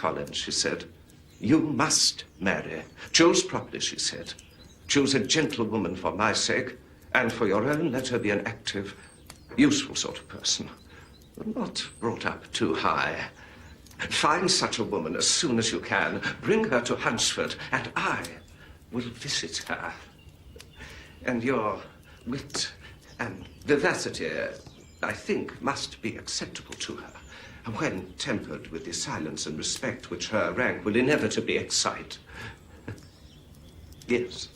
Collins, she said, you must marry. Choose properly, she said. Choose a gentlewoman for my sake, and for your own, let her be an active, useful sort of person. Not brought up too high. Find such a woman as soon as you can. Bring her to Hunsford, and I will visit her. And your wit and vivacity, I think, must be acceptable to her, when tempered with the silence and respect which her rank will inevitably excite. Yes.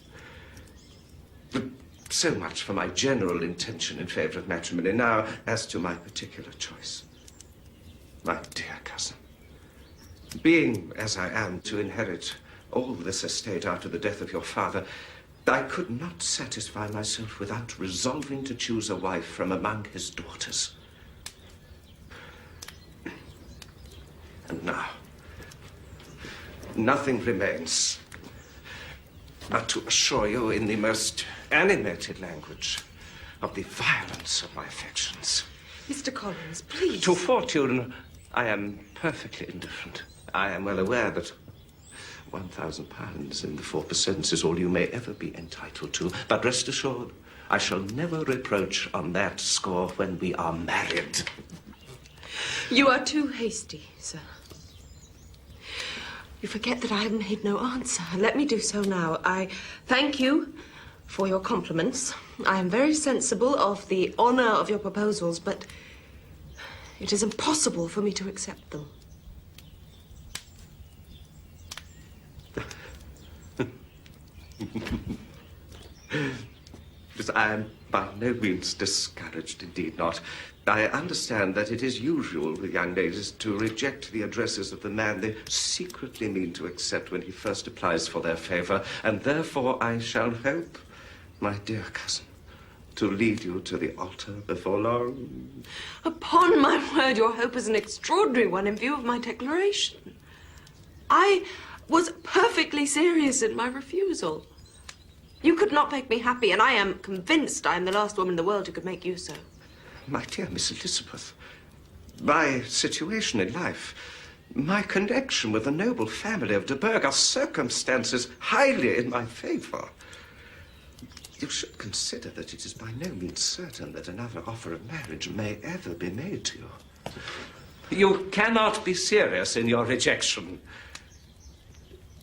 But so much for my general intention in favor of matrimony. Now, as to my particular choice. My dear cousin, being, as I am, to inherit all this estate after the death of your father, I could not satisfy myself without resolving to choose a wife from among his daughters. And now, nothing remains but to assure you in the most animated language of the violence of my affections. Mr. Collins, please. To fortune, I am perfectly indifferent. I am well aware that £1,000 in the 4% is all you may ever be entitled to. But rest assured, I shall never reproach on that score when we are married. You are too hasty, sir. You forget that I have made no answer. Let me do so now. I thank you for your compliments. I am very sensible of the honor of your proposals, but it is impossible for me to accept them. I am by no means discouraged, indeed not. I understand that it is usual with young ladies to reject the addresses of the man they secretly mean to accept when he first applies for their favor, and therefore I shall hope, my dear cousin, to lead you to the altar before long. Upon my word, your hope is an extraordinary one in view of my declaration. I was perfectly serious in my refusal. You could not make me happy, and I am convinced I am the last woman in the world who could make you so. My dear Miss Elizabeth, my situation in life, my connection with the noble family of de Bourgh are circumstances highly in my favor. You should consider that it is by no means certain that another offer of marriage may ever be made to you. You cannot be serious in your rejection.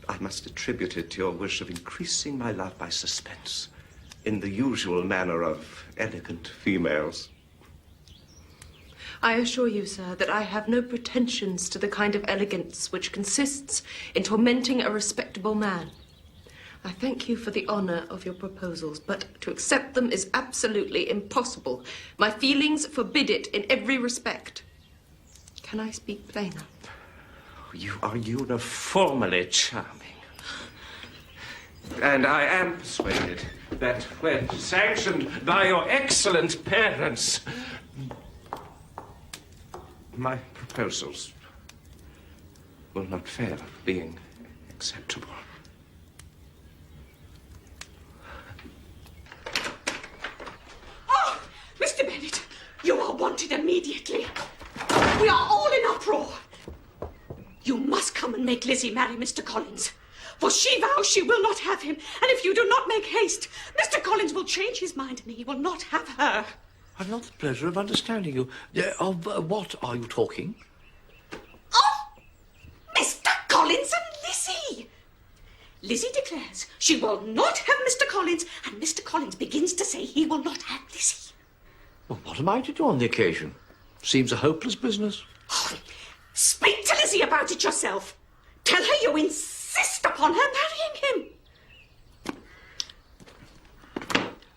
I must attribute it to your wish of increasing my love by suspense, in the usual manner of elegant females. I assure you, sir, that I have no pretensions to the kind of elegance which consists in tormenting a respectable man. I thank you for the honor of your proposals, but to accept them is absolutely impossible. My feelings forbid it in every respect. Can I speak plainer? You are uniformly charming. And I am persuaded that when sanctioned by your excellent parents, my proposals will not fail of being acceptable. Oh, Mr. Bennet, you are wanted immediately. We are all in uproar. You must come and make Lizzy marry Mr. Collins, for she vows she will not have him, and if you do not make haste, Mr. Collins will change his mind and he will not have her. I've not the pleasure of understanding you. Of what are you talking? Of Mr. Collins and Lizzy. Lizzy declares she will not have Mr. Collins, and Mr. Collins begins to say he will not have Lizzy. Well, what am I to do on the occasion? Seems a hopeless business. Oh, speak to Lizzy about it yourself. Tell her you insist upon her marrying him.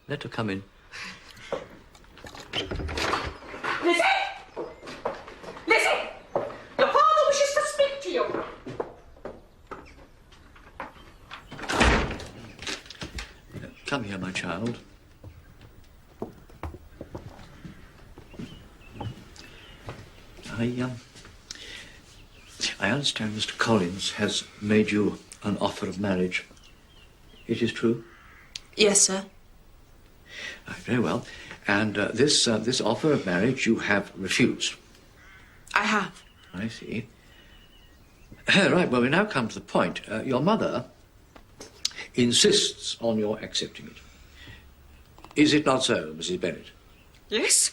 Let her come in. Lizzy! Lizzy! Your father wishes to speak to you. Come here, my child. I understand Mr. Collins has made you an offer of marriage. It is true? Yes, sir. Very well. And this offer of marriage you have refused. I have. I see. Right, well, we now come to the point. Your mother insists on your accepting it. Is it not so, Mrs. Bennet? Yes.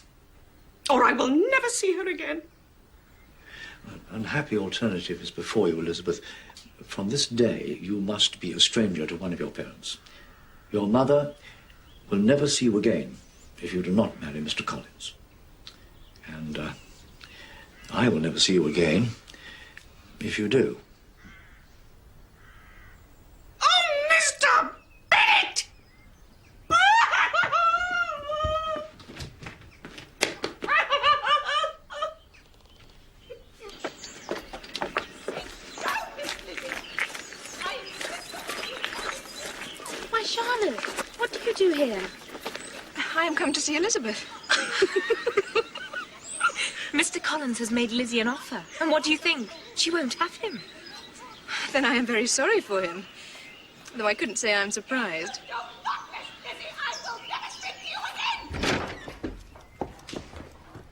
Or I will never see her again. An unhappy alternative is before you, Elizabeth. From this day, you must be a stranger to one of your parents. Your mother will never see you again if you do not marry Mr. Collins. And I will never see you again if you do. Oh, Mr. Bennet! Why, Charlotte, what do you do here? I am come to see Elizabeth. Mr. Collins has made Lizzie an offer. And what do you think? She won't have him. Then I am very sorry for him. Though I couldn't say I'm surprised.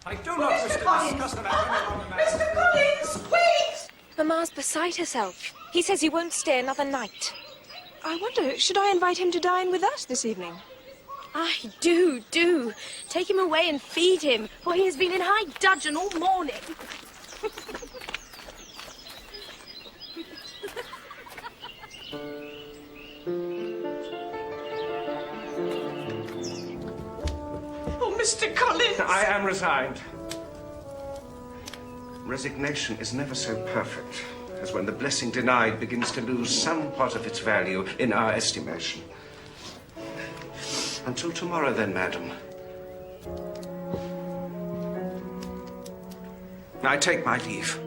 I do not wish to discuss the matter any longer, madam. Mr. Collins, wait! Mamma's beside herself. He says he won't stay another night. I wonder, should I invite him to dine with us this evening? Aye, do. Take him away and feed him, for he has been in high dudgeon all morning. Oh, Mr. Collins! I am resigned. Resignation is never so perfect as when the blessing denied begins to lose some part of its value in our estimation. Until tomorrow, then, madam. I take my leave.